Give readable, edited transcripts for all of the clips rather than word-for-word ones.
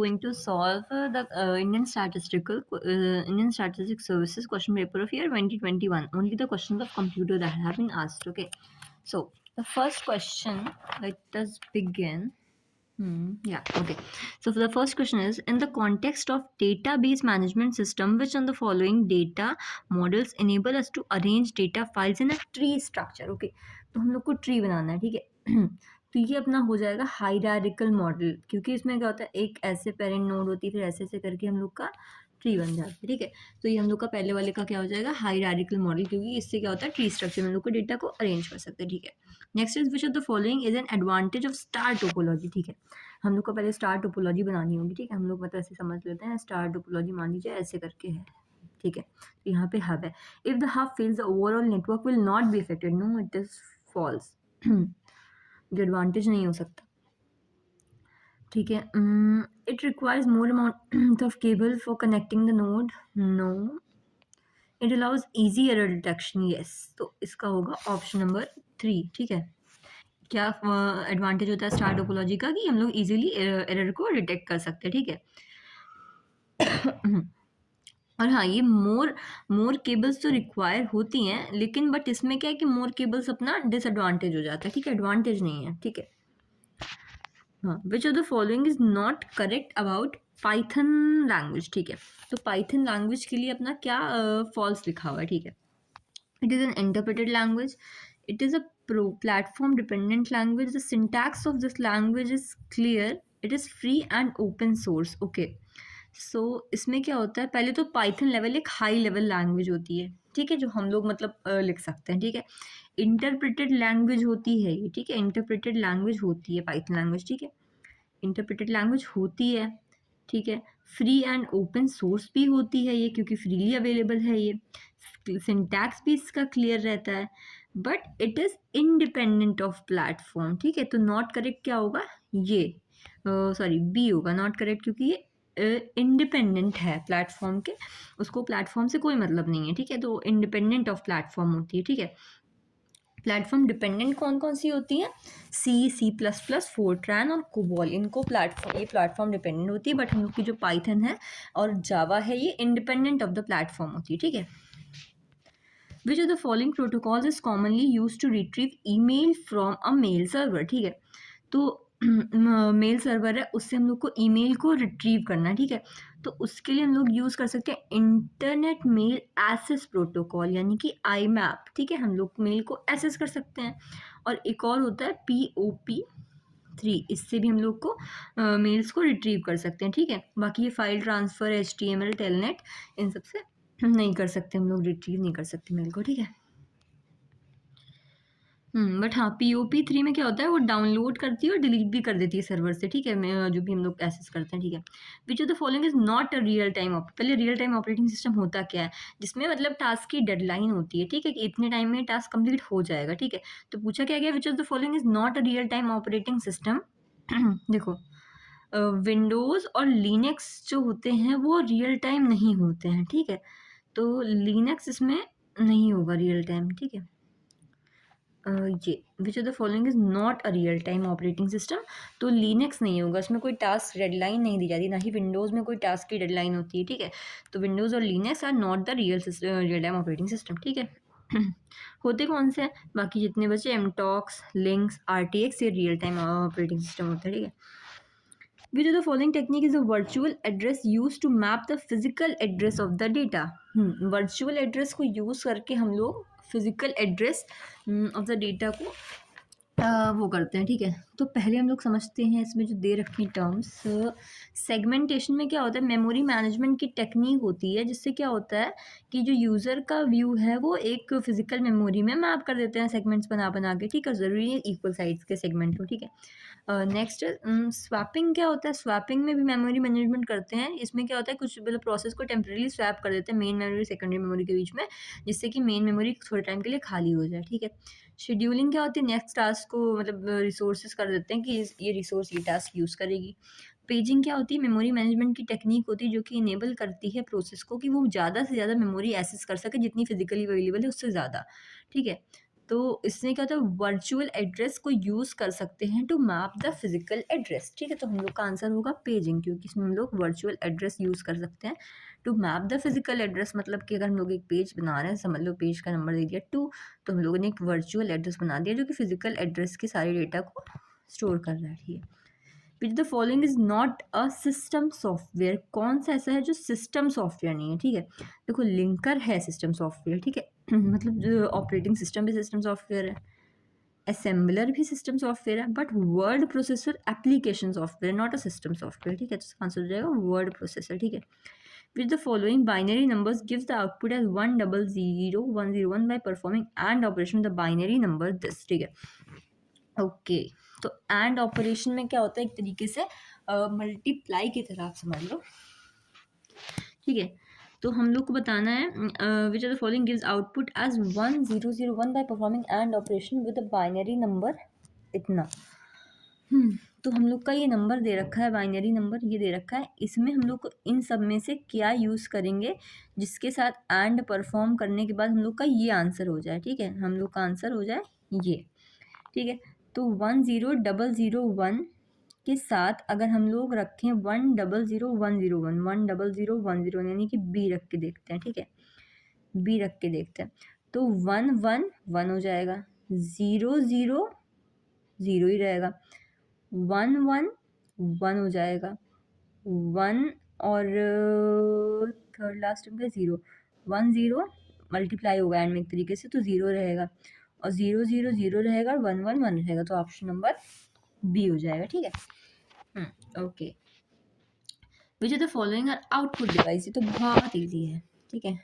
going to solve the Indian Statistics Services question paper of year 2021. Only the questions of computer that have been asked. Okay, so the first question, let us begin. Yeah, okay. So for the first question is, in the context of database management system, which on the following data models enable us to arrange data files in a tree structure? Okay, तो हम लोग को tree बनाना है, ठीक है. तो ये अपना हो जाएगा हायरार्किकल मॉडल, क्योंकि इसमें क्या होता है, एक ऐसे पेरेंट नोड होती है, फिर ऐसे ऐसे करके हम लोग का ट्री बन जाता है, ठीक है. तो ये हम लोग का पहले वाले का क्या हो जाएगा, हायरार्किकल मॉडल, क्योंकि इससे क्या होता है, ट्री स्ट्रक्चर में हम लोग को डेटा को अरेंज कर सकते हैं, ठीक है. Next is which of the following is an advantage of star topology, ठीक है. हम लोग को पहले स्टार टोपोलॉजी बनानी होगी, ठीक है. हम लोग मतलब ऐसे समझ लेते हैं, स्टार टोपोलॉजी मान लीजिए ऐसे करके है, ठीक है. तो यहाँ पे हब है. If the hub fails the overall network will not be affected. No, it is false. जो एडवांटेज नहीं हो सकता, ठीक है. It requires more amount of cable for connecting the node. No. It allows easy error detection. Yes. तो इसका होगा option number 3, ठीक है. क्या एडवांटेज होता है स्टार टोपोलॉजी का, कि हम लोग इजीली एरर को डिटेक्ट कर सकते हैं, ठीक है. और हाँ, ये मोर केबल्स तो रिक्वायर होती हैं, लेकिन बट इसमें क्या है कि मोर केबल्स अपना डिसएडवांटेज हो जाता है, ठीक है. एडवांटेज नहीं है, ठीक है. हाँ, which of the following is not correct about Python language, ठीक है. तो पाइथन लैंग्वेज के लिए अपना क्या फॉल्स लिखा हुआ है, ठीक है. It is an interpreted language. It is a platform dependent language. The syntax of this language is clear. It is free and open source. Okay. So इसमें क्या होता है, पहले तो पाइथन लेवल एक हाई लेवल लैंग्वेज होती है, ठीक है, जो हम लोग मतलब लिख सकते हैं, ठीक है. इंटरप्रेटेड लैंग्वेज होती है ये, ठीक है. इंटरप्रेटेड लैंग्वेज होती है पाइथन लैंग्वेज, ठीक है. इंटरप्रेटेड लैंग्वेज होती है, ठीक है. फ्री एंड ओपन सोर्स भी होती है ये, क्योंकि फ्रीली अवेलेबल है ये. सिंटैक्स भी इसका क्लियर रहता है. But it is independent of platform, ठीक है. तो नॉट करेक्ट क्या होगा, ये सॉरी बी होगा नॉट करेक्ट, क्योंकि ये इंडिपेंडेंट है प्लेटफॉर्म के, उसको प्लेटफॉर्म से कोई मतलब नहीं है, ठीक है. तो इंडिपेंडेंट ऑफ प्लेटफॉर्म होती है, ठीक है. प्लेटफॉर्म डिपेंडेंट कौन कौन सी होती हैं, सी प्लस प्लस, फोर्ट्रैन और कोबॉल, इनको ये प्लेटफॉर्म डिपेंडेंट होती है. बट हम लोग की जो पाइथन है और जावा है, ये इंडिपेंडेंट ऑफ द प्लेटफॉर्म होती है, ठीक है. Which of the following protocols is commonly used to retrieve email from a mail server, ठीक है. तो मेल सर्वर है, उससे हम लोग को ईमेल को रिट्रीव करना है, ठीक है. तो उसके लिए हम लोग यूज़ कर सकते हैं इंटरनेट मेल एक्सेस प्रोटोकॉल, यानी कि IMAP, ठीक है. हम लोग मेल को एक्सेस कर सकते हैं. और एक और होता है POP3, इससे भी हम लोग को मेल्स को रिट्रीव कर सकते हैं, ठीक है. बाकी ये फाइल ट्रांसफ़र, HTML, टेलनेट, इन सबसे नहीं कर सकते हम लोग, रिट्रीव नहीं कर सकते मेल को, ठीक है. बट हाँ, POP3 में क्या होता है, वो डाउनलोड करती है और डिलीट भी कर देती है सर्वर से, ठीक है. जो भी हम लोग एक्सेस करते हैं, ठीक है. Which of the following is not a real time पहले रियल टाइम ऑपरेटिंग सिस्टम होता क्या है, जिसमें मतलब टास्क की डेडलाइन होती है, ठीक है, कि इतने टाइम में टास्क कंप्लीट हो जाएगा, ठीक है. तो पूछा क्या गया, which of the following is not a real time operating system. देखो, विंडोज़ और लिनक्स जो होते हैं वो रियल टाइम नहीं होते हैं, ठीक है. तो लिनक्स इसमें नहीं होगा रियल टाइम, ठीक है. ये which of the following is not a real time operating system. तो लिनक्स नहीं होगा, इसमें कोई टास्क डेडलाइन नहीं दी जाती, ना ही विंडोज़ में कोई टास्क की डेडलाइन होती है, ठीक है. तो विंडोज़ और Linux are not the real time operating system, ठीक है. होते कौन से हैं, बाकी जितने बचे एमटॉक्स, लिंक्स, RTX, ये रियल टाइम ऑपरेटिंग सिस्टम होता है, ठीक है. Which of the following technique is a virtual address used to map the physical address of the data? Virtual address को यूज़ करके हम लोग physical address of the data को वो करते हैं, ठीक है. तो पहले हम लोग समझते हैं इसमें जो दे रखी हैं टर्म्स. सेगमेंटेशन में क्या होता है, मेमोरी मैनेजमेंट की टेक्निक होती है, जिससे क्या होता है कि जो यूज़र का व्यू है वो एक फिजिकल मेमोरी में मैप कर देते हैं, सेगमेंट्स बना बना के, ठीक है. ज़रूरी है इक्वल साइज के सेगमेंट हो, ठीक है. नेक्स्ट स्वैपिंग क्या होता है, स्वैपिंग में भी मेमोरी मैनेजमेंट करते हैं. इसमें क्या होता है, कुछ मतलब प्रोसेस को टेम्परेली स्वैप कर देते हैं मेन मेमोरी सेकेंडरी मेमोरी के बीच में, जिससे कि मेन मेमोरी थोड़े टाइम के लिए खाली हो जाए, ठीक है. शेड्यूलिंग क्या होती है, नेक्स्ट टास्क को मतलब रिसोर्सेज कर देते हैं कि ये रिसोर्स ये टास्क यूज़ करेगी. पेजिंग क्या होती है, मेमोरी मैनेजमेंट की टेक्निक होती है जो कि इनेबल करती है प्रोसेस को कि वो ज़्यादा से ज़्यादा मेमोरी एक्सेस कर सके, जितनी फिजिकली अवेलेबल है उससे ज़्यादा, ठीक है. तो इसमें क्या होता है, वर्चुअल एड्रेस को यूज़ कर सकते हैं to map the physical address, ठीक है। तो हम लोग का आंसर होगा पेजिंग, क्योंकि इसमें हम लोग वर्चुअल एड्रेस यूज़ कर सकते हैं to map the physical address. मतलब कि अगर हम लोग एक पेज बना रहे हैं, समझ लो पेज का नंबर दे दिया 2, तो हम लोगों ने एक वर्चुअल एड्रेस बना दिया जो कि फिजिकल एड्रेस के सारे डेटा को स्टोर कर रहा है, ठीक है। Which the following is not a system software, कौन सा ऐसा है जो सिस्टम सॉफ्टवेयर नहीं है, ठीक है। देखो लिंकर है सिस्टम सॉफ्टवेयर, ठीक है मतलब जो ऑपरेटिंग सिस्टम भी सिस्टम सॉफ्टवेयर है, असेंबलर भी सिस्टम सॉफ्टवेयर है, but word processor application software, not a system software, ठीक है। तो आंसर हो जाएगा वर्ड प्रोसेसर, ठीक है। Which the following binary numbers gives the output as 100101 by performing and operation the binary number this, ठीक है। ओके तो एंड ऑपरेशन में क्या होता है, एक तरीके से मल्टीप्लाई की तरह आप समझ लो, ठीक है। तो हम लोग को बताना है which are the following gives output as 1001 by performing and operation with a binary number इतना। तो हम लोग का ये नंबर दे रखा है, बाइनरी नंबर ये दे रखा है, इसमें हम लोग को इन सब में से क्या यूज़ करेंगे जिसके साथ एंड परफॉर्म करने के बाद हम लोग का ये आंसर हो जाए, ठीक है। हम लोग का आंसर हो जाए ये, ठीक है। तो 10001 के साथ अगर हम लोग रखें 100101 100101 यानी कि बी रख के देखते हैं, ठीक है। बी रख के देखते हैं तो 111 हो जाएगा, 00 0 ही रहेगा, 111 हो जाएगा, 1 और थर्ड लास्ट में 0, 10 मल्टीप्लाई होगा एंड में एक तरीके से तो 0 रहेगा, और 000 रहेगा और 111 रहेगा, तो ऑप्शन नंबर बी हो जाएगा, ठीक है। Okay which are the following are output device, ये तो बहुत ईजी है, ठीक है।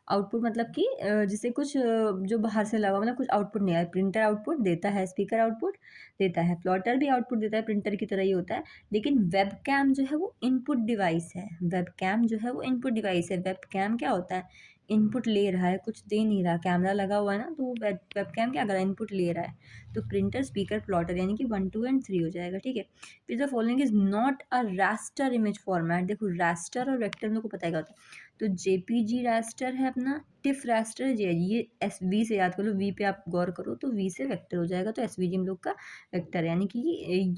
आउटपुट मतलब कि जिसे कुछ जो बाहर से लगा मतलब कुछ आउटपुट नहीं आया, प्रिंटर आउटपुट देता है, स्पीकर आउटपुट देता है, प्लॉटर भी आउटपुट देता है, प्रिंटर की तरह ही होता है, लेकिन वेब कैम जो है वो इनपुट डिवाइस है। वेब कैम जो है वो इनपुट डिवाइस है। वेब कैम क्या होता है, इनपुट ले रहा है, कुछ दे नहीं रहा, कैमरा लगा हुआ है ना, तो वेब कैम क्या कर रहा है, इनपुट ले रहा है। तो प्रिंटर स्पीकर प्लॉटर यानी कि 1 2 एंड 3 हो जाएगा, ठीक है। फिर the following is not a raster image format, देखो रास्टर और वेक्टर लोग को पता है क्या होता है, तो जेपीजी रास्टर है अपना, टिफ रास्टर है, ये एस वी से याद कर लो, वी पे आप गौर करो तो वी से वेक्टर हो जाएगा, तो एसवीजी हम लोग का वेक्टर है, यानी कि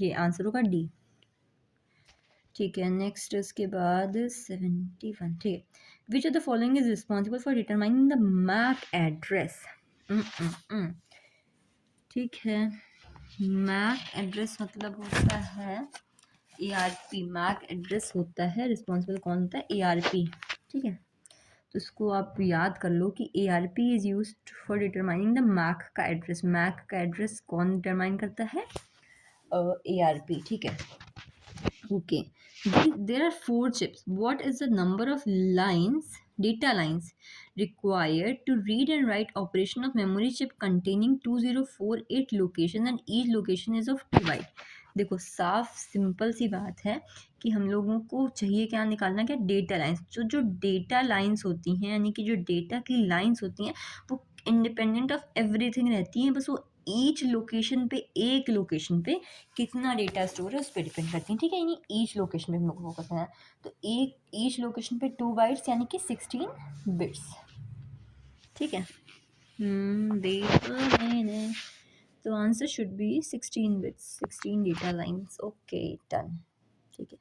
ये आंसर होगा डी, ठीक है। नेक्स्ट इसके बाद 71, ठीक है। Which are the following is responsible for determining the MAC address, ठीक है। मैक एड्रेस मतलब होता है ARP, मैक एड्रेस होता है, रिस्पॉन्सिबल कौन होता है, ARP, ठीक है। तो इसको आप याद कर लो कि ARP is use for determining the MAC का एड्रेस। मैक का एड्रेस कौन डिटरमाइन करता है, ARP, ठीक है। Okay there are 4 chips, what is the number of lines, data lines required to read and write operation of memory chip containing 2048 locations and each location is of 2 byte। देखो साफ simple सी बात है कि हम लोगों को चाहिए क्या निकालना, क्या डेटा लाइंस, जो डेटा लाइंस होती हैं यानी कि जो डेटा की लाइंस होती हैं वो इंडिपेंडेंट ऑफ एवरीथिंग रहती हैं, बस वो ईच लोकेशन पे, एक लोकेशन पे कितना डेटा स्टोर है उस पर डिपेंड करती हैं, ठीक है। यानी ईच लोकेशन पे हम लोग को फोकस करना है, तो एक ईच लोकेशन पे 2 बाइट्स यानी कि 16 बिट्स, ठीक है। देखो तो answer should be 16 bits, 16 data lines, okay done, ठीक है।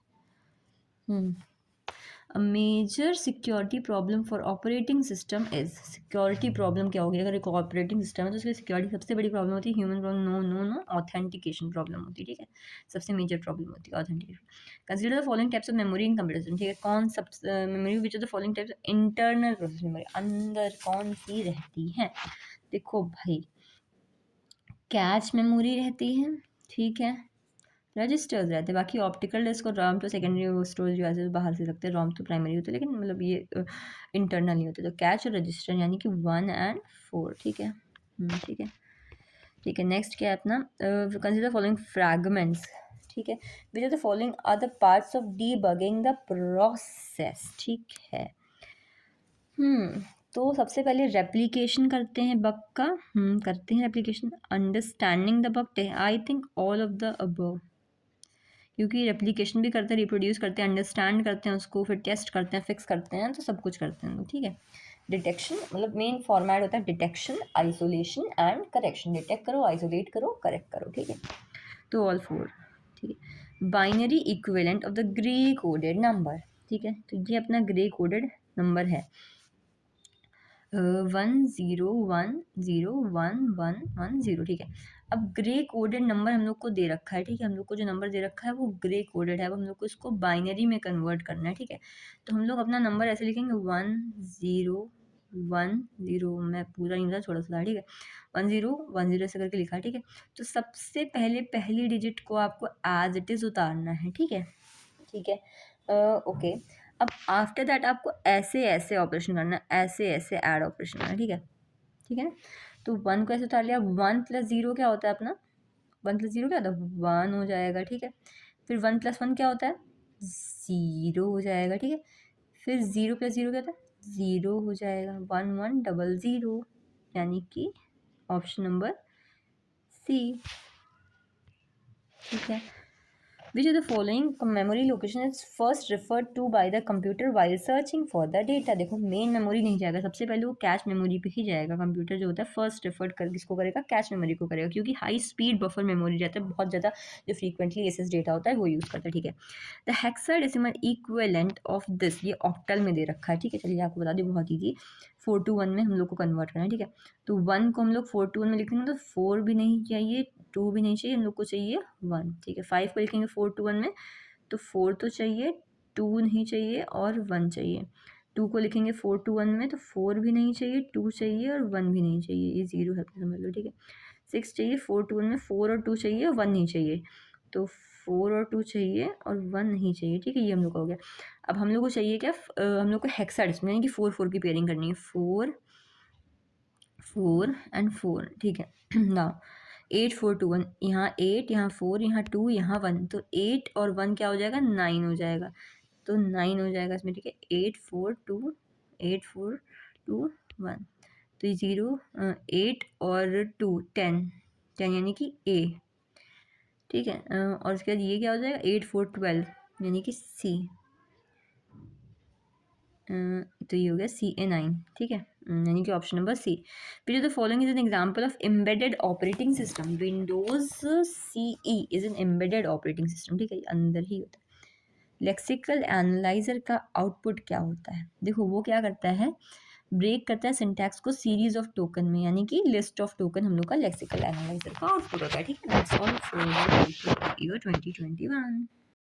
A major security problem for operating system is, security problem क्या होगी, अगर एक ऑपरेटिंग सिस्टम है तो उसकी सिक्योरिटी सबसे बड़ी प्रॉब्लम होती है human problem, no no no, authentication problem होती है, ठीक है। सबसे मेजर प्रॉब्लम होती है authentication. Consider the following types of memory in computer system, ठीक है। कौन सब memory, which are the following types of internal process memory, अंदर कौन सी रहती है, देखो भाई कैच मेमोरी रहती है, ठीक है, रजिस्टर्स रहते हैं, बाकी ऑप्टिकल डिस्क और रॉम तो सेकेंडरी स्टोरेज जो है बाहर से लगते हैं, रॉम तो प्राइमरी होते हैं, लेकिन मतलब ये इंटरनल नहीं होते। तो कैच और रजिस्टर यानी कि 1 और 4, ठीक है, ठीक है, ठीक है। नेक्स्ट क्या है अपना, कंसीडर फॉलोइंग फ्रैगमेंट्स, ठीक है। Which are the following are the parts of debugging the process, ठीक है। तो सबसे पहले रेप्लिकेशन करते हैं बग का, करते हैं replication, understanding the bug, I think all of the above, क्योंकि रेप्लिकेशन भी करते हैं, रिप्रोड्यूस करते हैं, अंडरस्टैंड करते हैं उसको, फिर टेस्ट करते हैं, फिक्स करते हैं, तो सब कुछ करते हैं, ठीक है। डिटेक्शन मतलब मेन फॉर्मेट होता है detection, isolation and correction. Detect करो, आइसोलेट करो, करेक्ट करो, ठीक है। तो ऑल फोर, ठीक है। Binary equivalent of the grey coded number, ठीक है। तो ये अपना ग्रे कोडेड नंबर है 101011110, ठीक है। अब ग्रे कोडेड नंबर हम लोग को दे रखा है, ठीक है। हम लोग को जो नंबर दे रखा है वो ग्रे कोडेड है। अब हम लोग को इसको बाइनरी में कन्वर्ट करना है, ठीक है। तो हम लोग अपना नंबर ऐसे लिखेंगे 1010, मैं पूरा नहीं था, थोड़ा सा, ठीक है। 1010 ऐसे करके लिखा, ठीक है। तो सबसे पहले पहली डिजिट को आपको एज इट इज़ उतारना है, ठीक है, ठीक है। ओके, अब आफ्टर दैट आपको ऐसे ऐसे ऑपरेशन करना है, ऐसे ऐसे ऐड ऑपरेशन करना है, ठीक है, ठीक है ना। तो 1 को ऐसे उतार लिया, 1 + 0 क्या होता है अपना, 1 + 0 क्या होता है, 1 हो जाएगा, ठीक है। फिर 1 + 1 क्या होता है, 0 हो जाएगा, ठीक है। फिर 0 + 0 क्या होता है, 0 हो जाएगा, 1100, यानी कि ऑप्शन नंबर सी, ठीक है। Which of the following memory location is first referred to by the computer while searching for the data? देखो मेन मेमोरी नहीं जाएगा, सबसे पहले वो कैश मेमोरी पे ही जाएगा। कंप्यूटर जो होता है फर्स्ट रेफर कर किसको करेगा, कैश मेमोरी को करेगा, क्योंकि हाई स्पीड बफर मेमोरी रहता है, बहुत ज़्यादा जो फ्रीक्वेंटली एसएस डेटा होता है वो यूज़ करता है, ठीक है। The hexadecimal equivalent of this, ये ऑक्टल में दे रखा है, ठीक है। चलिए आपको बता दी, बहुत ईजी, 4 to 1 में हम लोग को कन्वर्ट करना है, ठीक है। तो 1 को हम लोग 4 to 1 में लिखेंगे तो 4 भी नहीं चाहिए, 2 भी नहीं चाहिए, हम लोग को चाहिए 1, ठीक है। 5 को लिखेंगे 4 to 1 में तो 4 तो चाहिए, 2 नहीं चाहिए और 1 चाहिए। 2 को लिखेंगे 4 to 1 में तो 4 भी नहीं चाहिए, 2 चाहिए और 1 भी नहीं चाहिए, ये 0 है, समझ लो, ठीक है। 6 चाहिए 4 to 1 में, 4 और 2 चाहिए, 1 नहीं चाहिए, तो 4 और 2 चाहिए और 1 नहीं चाहिए, ठीक है। ये हम लोग का हो गया। अब हम लोग को चाहिए क्या, हम लोग को हेक्साडेसिमल यानी कि 4 4 की पेयरिंग करनी है, 4 4 एंड 4, ठीक है ना। 8 4 2 1, यहाँ 8, यहाँ 4, यहाँ 2, यहाँ 1, तो 8 और 1 क्या हो जाएगा, 9 हो जाएगा, तो 9 हो जाएगा इसमें, ठीक है। 8 4 2 8 4 2 1, तो ये 0 8 और 2 10 10 यानी कि ए, ठीक है। और उसके बाद ये क्या हो जाएगा, 8 4 12 यानी कि सी, तो ये हो गया CA9, ठीक है, यानी कि ऑप्शन नंबर सी। फिर the following is an example of embedded operating system, Windows CE is an embedded operating system, ठीक है, अंदर ही होता है। लेक्सिकल एनालाइजर का आउटपुट क्या होता है, देखो वो क्या करता है, ब्रेक करता है सिंटैक्स को सीरीज ऑफ टोकन में, यानी कि लिस्ट ऑफ टोकन हम लोग का लेक्सिकल एनालाइजर का आउटपुट होता है, ठीक है। That's all for the year 2021।